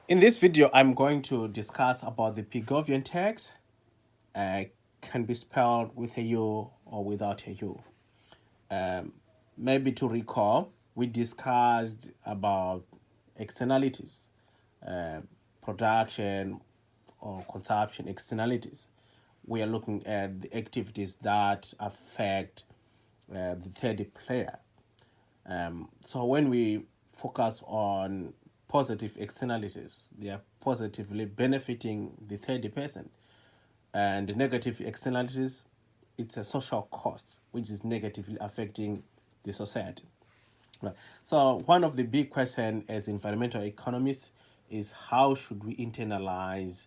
In this video, I'm going to discuss about the Pigovian text. Uh, can be spelled with a U or without a U. Um, Maybe to recall, we discussed about externalities, uh, production or consumption externalities. We are looking at the activities that affect the third player. So when we focus on positive externalities, they are positively benefiting the third person. And the negative externalities, it's a social cost, which is negatively affecting the society. Right. So one of the big questions as environmental economists is how should we internalize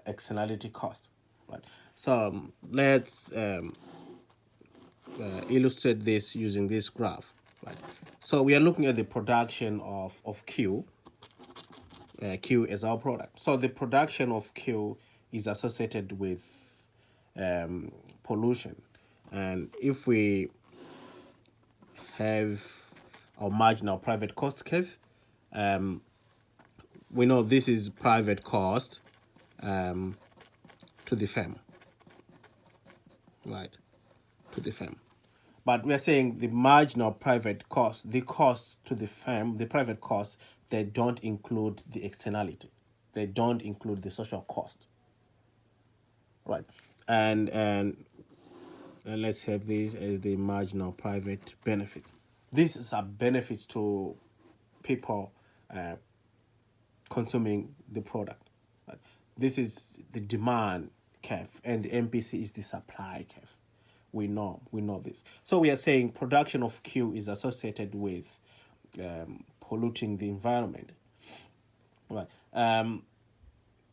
externality cost, right? So let's illustrate this using this graph, right? So we are looking at the production of Q. Q is our product. So the production of Q is associated with pollution. And if we have our marginal private cost curve, we know this is private cost to the firm, right? To the firm. But we are saying the marginal private cost, the cost to the firm, the private cost, they don't include the externality. They don't include the social cost, right? And let's have this as the marginal private benefit. This is a benefit to people consuming the product. Right? This is the demand curve, and the MPC is the supply curve. We know this. So we are saying production of Q is associated with polluting the environment. Right.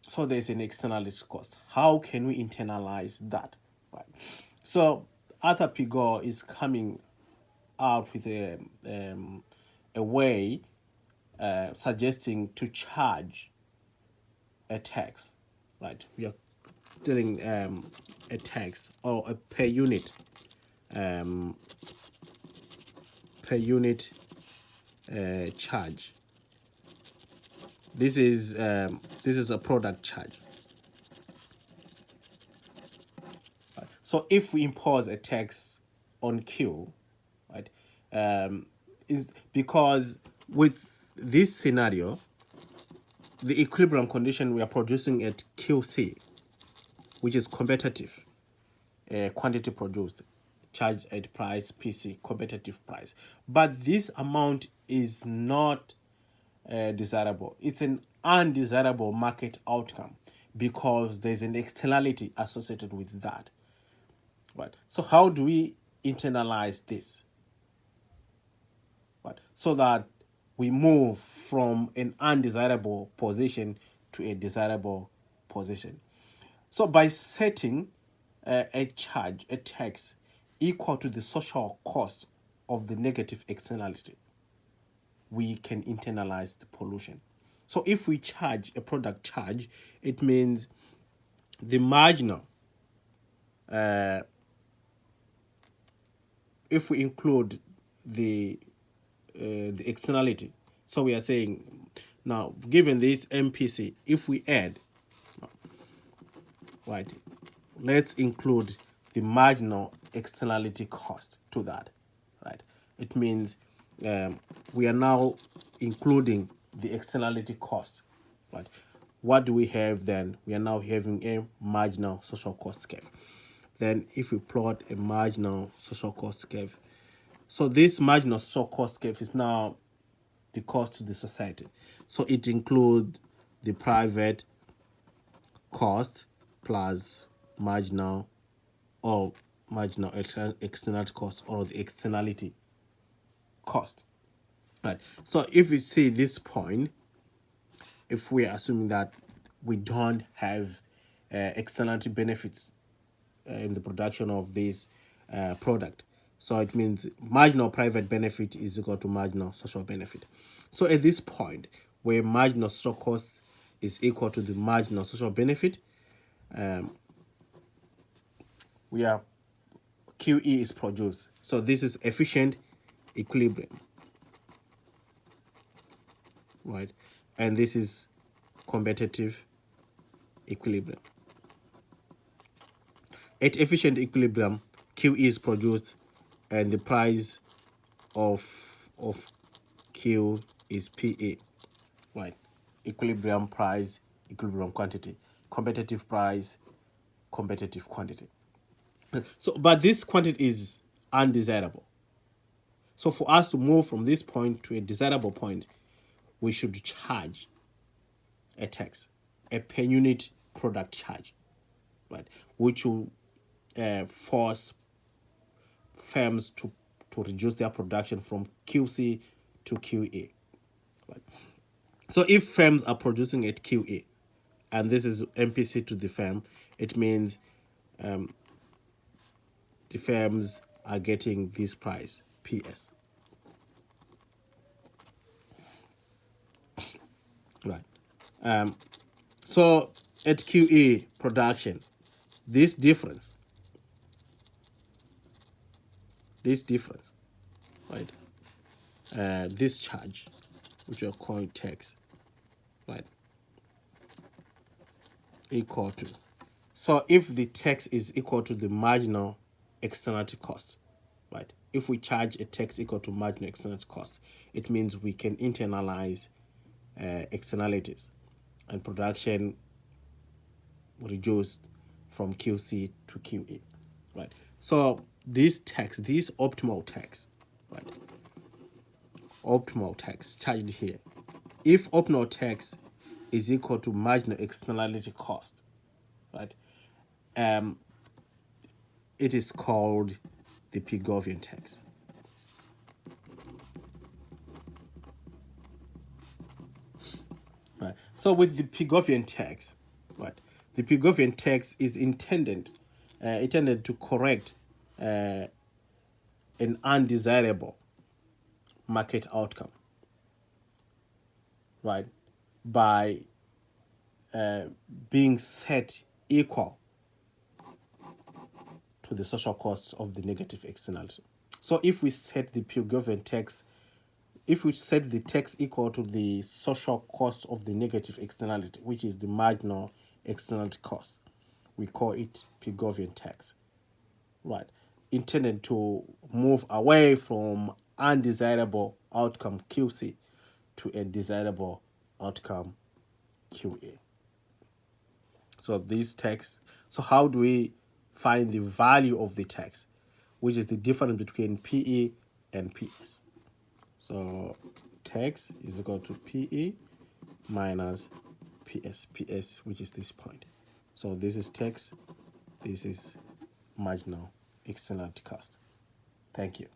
So there's an externality cost. How can we internalize that? Right. So Arthur Pigou is coming out with a way suggesting to charge a tax, right? We are doing a tax or a um, per unit charge. This is a product charge. So if we impose a tax on Q, right, is because with this scenario, the equilibrium condition we are producing at QC, which is competitive, quantity produced, charged at price, PC, competitive price. But this amount is not desirable. It's an undesirable market outcome because there's an externality associated with that. Right. So how do we internalize this? Right. So that we move from an undesirable position to a desirable position. So by setting a charge, a tax equal to the social cost of the negative externality, we can internalize the pollution. So if we charge a product charge, it means the marginal, if we include the externality. So we are saying now, given this MPC, if we add, right, let's include the marginal externality cost to that, right? It means we are now including the externality cost, right? What do we have then? We are now having a marginal social cost curve. Then if we plot a marginal social cost curve, so this marginal social cost curve is now the cost to the society. So it includes the private cost plus marginal or marginal external cost or the externality cost. Right. So if you see this point, if we are assuming that we don't have externality benefits in the production of this product, so it means marginal private benefit is equal to marginal social benefit. So at this point, where marginal social cost is equal to the marginal social benefit, we are QE is produced. So this is efficient equilibrium, right? And this is competitive equilibrium. At efficient equilibrium, QE is produced and the price of Q is PA, right? Equilibrium price, equilibrium quantity, competitive price, competitive quantity. So, but this quantity is undesirable. So for us to move from this point to a desirable point, we should charge a tax, a per unit product charge, right? Which will force firms to reduce their production from QC to QA. Right? So if firms are producing at QA, and this is MPC to the firm, it means the firms are getting this price, PS. Right. So at QA production, this difference, right? This charge, which are called tax, right? Equal to. So if the tax is equal to the marginal externality cost, right? If we charge a tax equal to marginal externality cost, it means we can internalize externalities and production reduced from QC to QA, right? So this tax, this optimal tax, right? Optimal tax charged here. If optimal tax is equal to marginal externality cost, right? It is called the Pigovian tax. Right. So with the Pigovian tax, right? The Pigovian tax is intended to correct an undesirable market outcome, right? By being set equal to the social costs of the negative externality. So if we set the Pigovian tax, if we set the tax equal to the social cost of the negative externality, which is the marginal externality cost, we call it Pigovian tax, right? Intended to move away from undesirable outcome QC to a desirable outcome QA. So this tax, so how do we find the value of the tax, which is the difference between PE and PS? So tax is equal to PE minus PS, which is this point. So this is tax, this is marginal externality cost. Thank you.